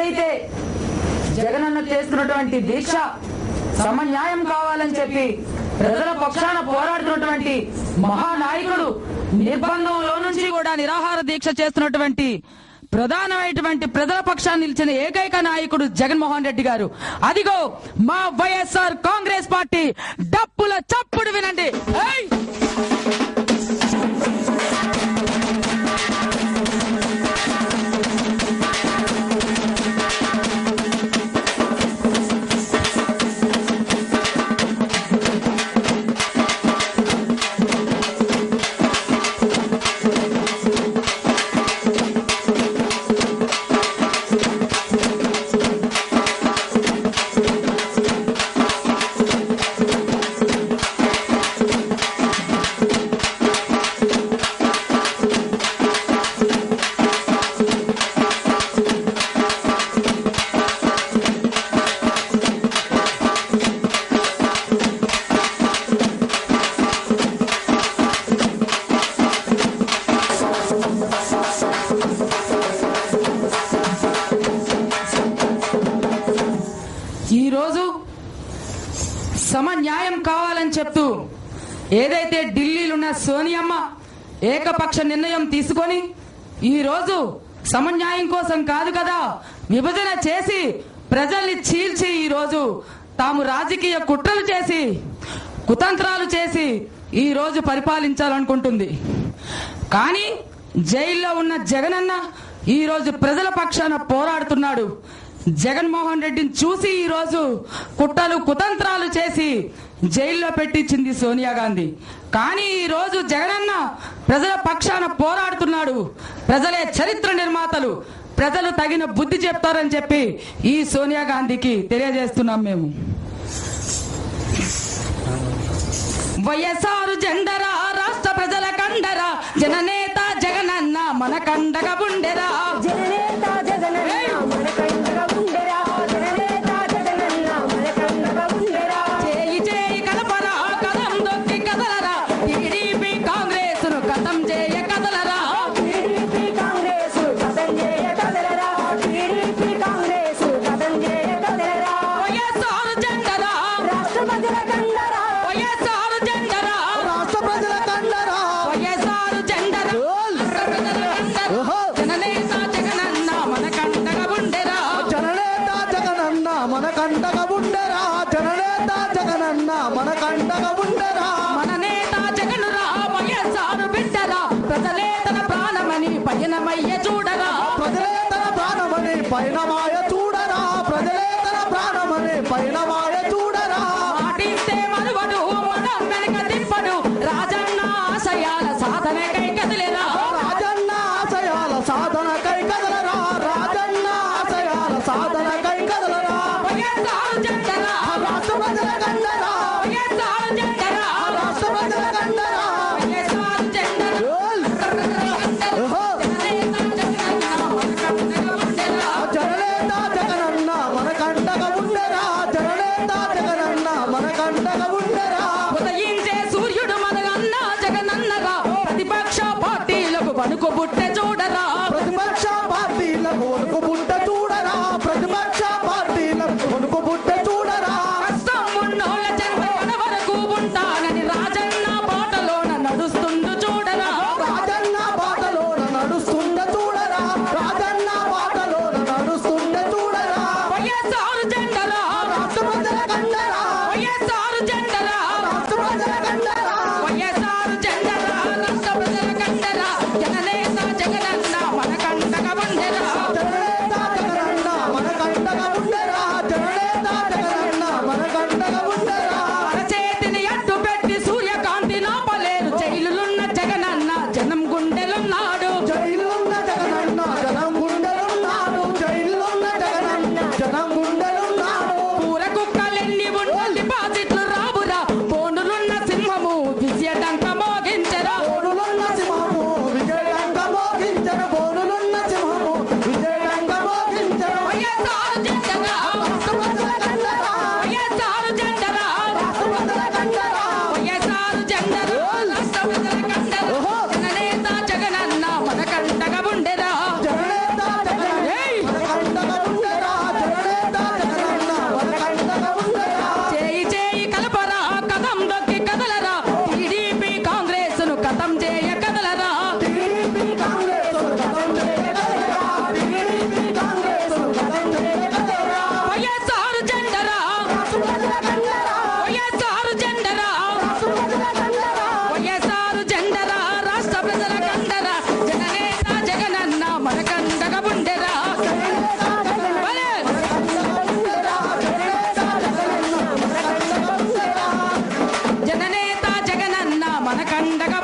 ఏదైతే జగనన్న చేస్తున్నటువంటి దీక్ష సమన్యాయం కావాలని చెప్పి ప్రజల పక్షాన పోరాడుతున్నటువంటి మహానాయకుడు, నిర్బంధంలో నుంచి కూడా నిరాహార దీక్ష చేస్తున్నటువంటి ప్రధానమైనటువంటి ప్రజల పక్షాన్ని నిలిచిన ఏకైక నాయకుడు జగన్మోహన్ రెడ్డి గారు. అదిగో మా వైఎస్ఆర్ కాంగ్రెస్ పార్టీ డప్పుల చప్పుడు వినండి. ఈరోజు సమన్యాయం కావాలని చెప్తూ ఏదైతే ఢిల్లీలో ఉన్న సోనియమ్మ ఏకపక్ష నిర్ణయం తీసుకొని ఈరోజు సమన్యాయం కోసం కాదు కదా, విభజన చేసి ప్రజల్ని చీల్చి ఈరోజు తాము రాజకీయ కుట్రలు చేసి కుతంత్రాలు చేసి ఈరోజు పరిపాలించాలనుకుంటుంది. కానీ జైల్లో ఉన్న జగనన్న ఈరోజు ప్రజల పక్షాన పోరాడుతున్నాడు. జగన్మోహన్ రెడ్డిని చూసి ఈరోజు కుట్రలు కుతంత్రాలు చేసి జైల్లో పెట్టించింది సోనియా గాంధీ. కానీ ఈరోజు జగనన్న ప్రజల పక్షాన పోరాడుతున్నాడు. ప్రజలే చరిత్ర నిర్మాతలు, ప్రజలు తగిన బుద్ధి చెప్తారని చెప్పి ఈ సోనియా గాంధీకి తెలియజేస్తున్నాం. మేము వైఎస్ఆర్ జెండరా, రాష్ట్ర ప్రజల కండరా, జననేత జగనన్న మన కండగా ఉండెరా, జననేత జగనన్న మన కండగా ఉండెరా, జననేత జగనన్న మన కండగా ఉండెరా, చేయి చేయి కలపరా, కదం దొక్కి కదలరా, టీడీపీ కాంగ్రెస్ ను కథం చేయ కదలరా, టీడీపీ కాంగ్రెస్ కథం చేయ కదలరా, టీడీపీ కాంగ్రెస్ కథం చేయ కదలరా, వైఎస్ఆర్ జెండరా, రాష్ట్ర ప్రజల కండరా, వైఎస్ఆర్ జెండరా, రాష్ట్ర ప్రజల కండరా, వైఎస్ఆర్ జెండరా, జననేత జగనన్న మన కండగా ఉండెరా, జననేత జగనన్న మన కండగా ఉండెరా, జననేత జగనన్న మన కండగా ఉండెరా, మన నేత జగనురా వైఎస్ఆర్ బిడ్డరా, ప్రజలే తన ప్రాణమని పయనమయ్య చూడరా, ప్రజలే తన ప్రాణమని పయనమాయ చూడరా, ప్రజలే తన ప్రాణమని పయనమాయ చూడరా, మాటిస్తే మనువడు మనం వెనక తిప్పడు, రాజన్న ఆశయాల సాధనకై కదిలేరా, రాజన్న ఆశయాల సాధనకై కదలరా, రాజన్న ఆశయాల సాధనకై కదలరా, వైఎస్ఆర్ జెండరా, రాష్ట్ర ప్రజల కండరా, వైఎస్ఆర్ జెండరా, రాష్ట్ర ప్రజల కండరా, వైఎస్ఆర్ జెండరా, జననేత జగనన్న మన కండగా ఉండెరా, జననేత జగనన్న మన కండగా ఉండెరా, ఉదయించే సూర్యుడు మనగన్న జగనన్నగా, ప్రతిపక్ష పార్టీలకు వణుకు బుట్టె చూడరా, ప్రతిపక్ష పార్టీలకు వణుకు బుట్టె చూడరా, ప్రతిపక్ష అండగా